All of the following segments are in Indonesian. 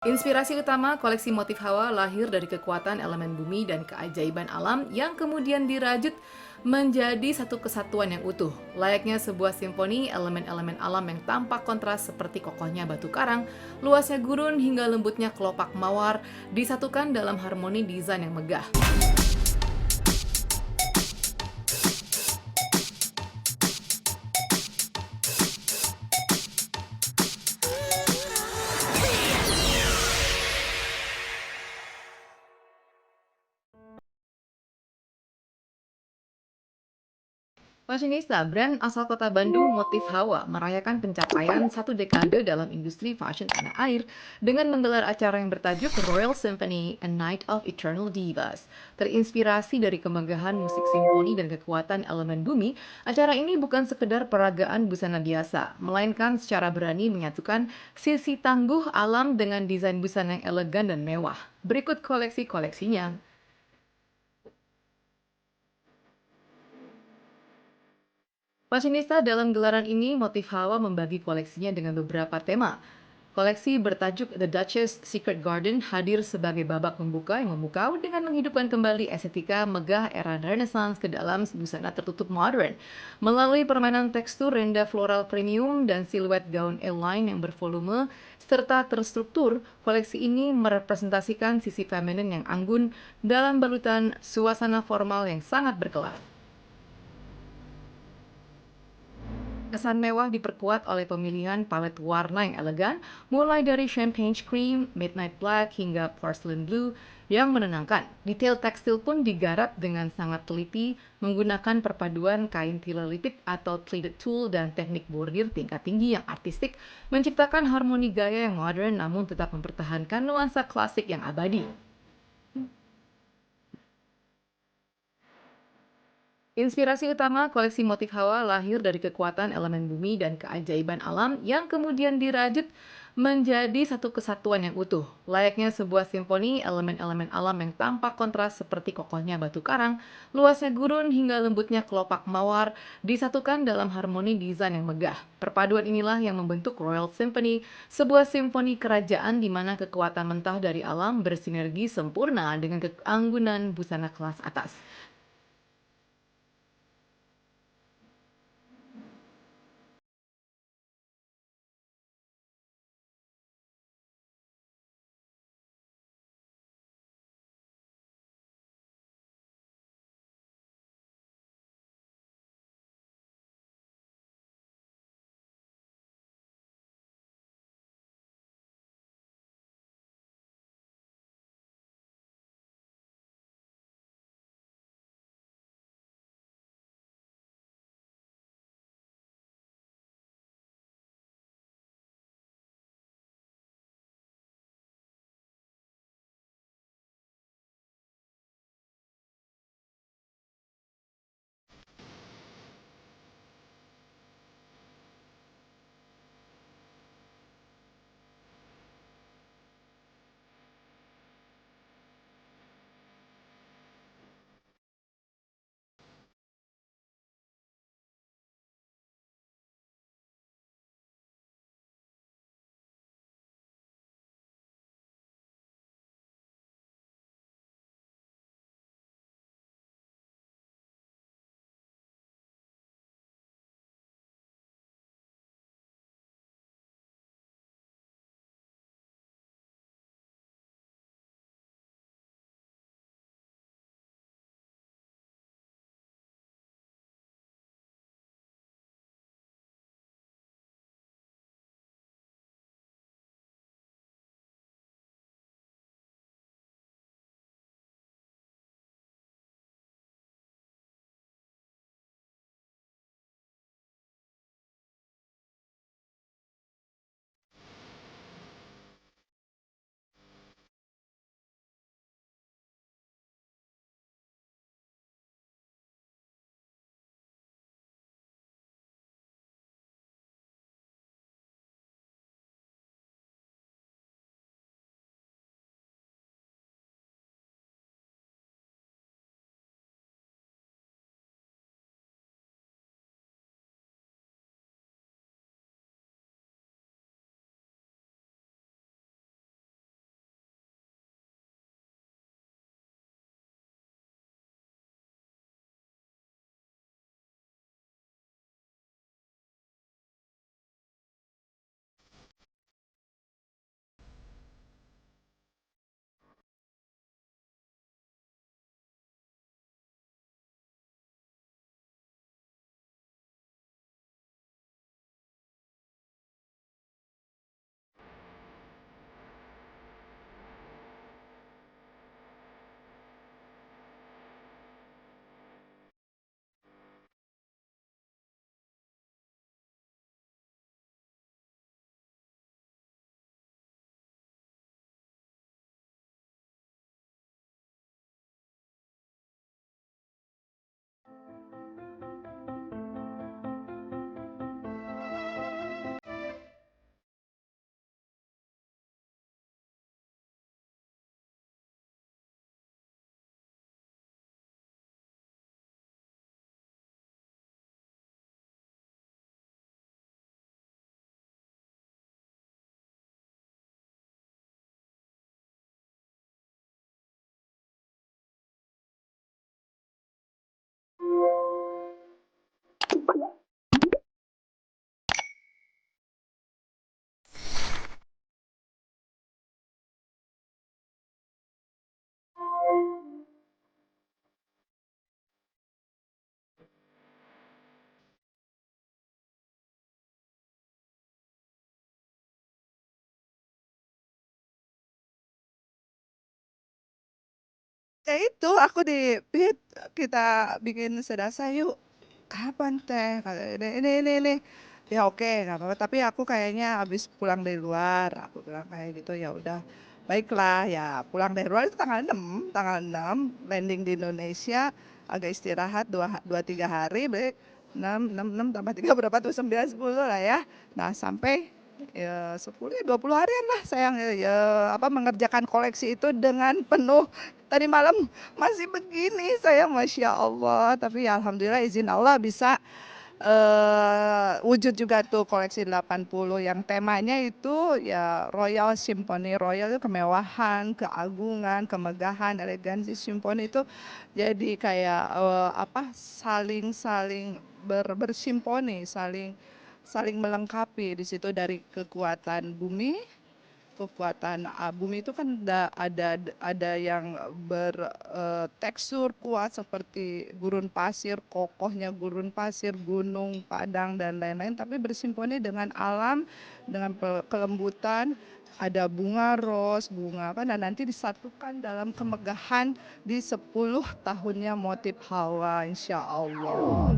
Inspirasi utama koleksi motif Hawa lahir dari kekuatan elemen bumi dan keajaiban alam yang kemudian dirajut menjadi satu kesatuan yang utuh. Layaknya sebuah simfoni, elemen-elemen alam yang tampak kontras seperti kokohnya batu karang, luasnya gurun hingga lembutnya kelopak mawar disatukan dalam harmoni desain yang megah. Fashionista brand asal kota Bandung Motif Hawa merayakan pencapaian satu dekade dalam industri fashion tanah air dengan menggelar acara yang bertajuk Royal Symphony A Night of Eternal Divas. Terinspirasi dari kemegahan musik simfoni dan kekuatan elemen bumi, acara ini bukan sekedar peragaan busana biasa, melainkan secara berani menyatukan sisi tangguh alam dengan desain busana yang elegan dan mewah. Berikut koleksi-koleksinya. Fashionista dalam gelaran ini, Motif Hawa membagi koleksinya dengan beberapa tema. Koleksi bertajuk The Duchess Secret Garden hadir sebagai babak pembuka yang memukau dengan menghidupkan kembali estetika megah era Renaissance ke dalam busana tertutup modern. Melalui permainan tekstur rendah floral premium dan siluet gaun A-line yang bervolume serta terstruktur, koleksi ini merepresentasikan sisi feminin yang anggun dalam balutan suasana formal yang sangat berkelas. Kesan mewah diperkuat oleh pemilihan palet warna yang elegan, mulai dari champagne cream, midnight black, hingga porcelain blue yang menenangkan. Detail tekstil pun digarap dengan sangat teliti, menggunakan perpaduan kain tiller lipit atau pleated tulle dan teknik bordir tingkat tinggi yang artistik, menciptakan harmoni gaya yang modern namun tetap mempertahankan nuansa klasik yang abadi. Inspirasi utama koleksi motif Hawa lahir dari kekuatan elemen bumi dan keajaiban alam yang kemudian dirajut menjadi satu kesatuan yang utuh. Layaknya sebuah simfoni, elemen-elemen alam yang tampak kontras seperti kokohnya batu karang, luasnya gurun hingga lembutnya kelopak mawar disatukan dalam harmoni desain yang megah. Perpaduan inilah yang membentuk Royal Symphony, sebuah simfoni kerajaan di mana kekuatan mentah dari alam bersinergi sempurna dengan keanggunan busana kelas atas. Ya itu aku kita bikin sedasa yuk, "Kapan Teh?" Kata ini." Ya oke nggak apa-apa, tapi aku kayaknya habis pulang dari luar, aku bilang kayak gitu, ya udah baiklah ya pulang dari luar itu tanggal 6 landing di Indonesia, agak istirahat 3 hari, berarti 6 tambah 3 berapa tuh, 9, 10 lah ya. Nah sampai, 10 ya 20 harian lah saya, apa, mengerjakan koleksi itu dengan penuh. Tadi malam masih begini saya, Masya Allah, tapi ya alhamdulillah izin Allah bisa, wujud juga tuh koleksi 80 yang temanya itu ya Royal Symphony. Royal itu kemewahan, keagungan, kemegahan, elegansi. Symphony itu jadi kayak, apa, saling saling bersimfoni, saling saling melengkapi di situ dari kekuatan bumi. Kekuatan bumi itu kan ada yang bertekstur kuat seperti gurun pasir, kokohnya gurun pasir, gunung, padang, dan lain-lain, tapi bersimponi dengan alam, dengan kelembutan, ada bunga ros, bunga apa, dan nanti disatukan dalam kemegahan di 10 tahunnya motif Hawa, insya Allah.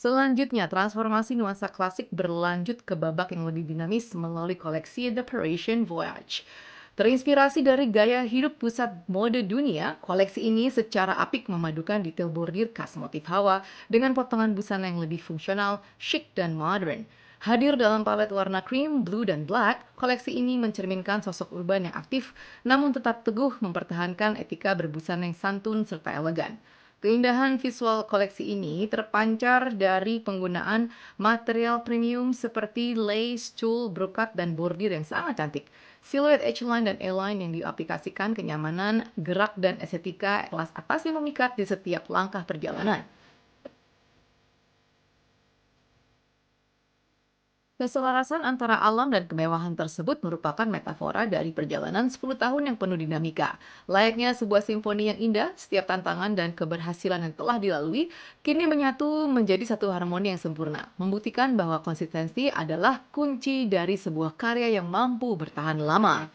Selanjutnya, transformasi nuansa klasik berlanjut ke babak yang lebih dinamis melalui koleksi The Parisian Voyage. Terinspirasi dari gaya hidup pusat mode dunia, koleksi ini secara apik memadukan detail bordir khas motif Hawa dengan potongan busana yang lebih fungsional, chic, dan modern. Hadir dalam palet warna cream, blue, dan black, koleksi ini mencerminkan sosok urban yang aktif namun tetap teguh mempertahankan etika berbusana yang santun serta elegan. Keindahan visual koleksi ini terpancar dari penggunaan material premium seperti lace, tulle, brokat, dan bordir yang sangat cantik. Siluet H-line dan A-line yang diaplikasikan kenyamanan, gerak, dan estetika kelas atas yang memikat di setiap langkah perjalanan. Keselarasan antara alam dan kemewahan tersebut merupakan metafora dari perjalanan 10 tahun yang penuh dinamika. Layaknya sebuah simfoni yang indah, setiap tantangan dan keberhasilan yang telah dilalui kini menyatu menjadi satu harmoni yang sempurna, membuktikan bahwa konsistensi adalah kunci dari sebuah karya yang mampu bertahan lama.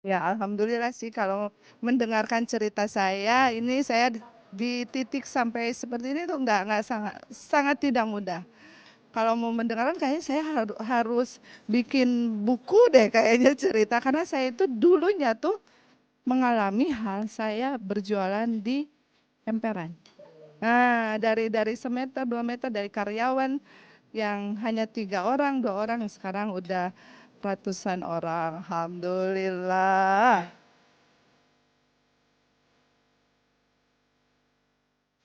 Ya, alhamdulillah sih kalau mendengarkan cerita saya, ini saya di titik sampai seperti ini tuh nggak sangat sangat tidak mudah. Kalau mau mendengarkan kayaknya saya harus bikin buku deh kayaknya cerita, karena saya itu dulunya tuh mengalami hal saya berjualan di emperan. Nah, dari semeter, 2 meter, dari karyawan yang hanya 3 orang, 2 orang, sekarang udah ratusan orang, alhamdulillah.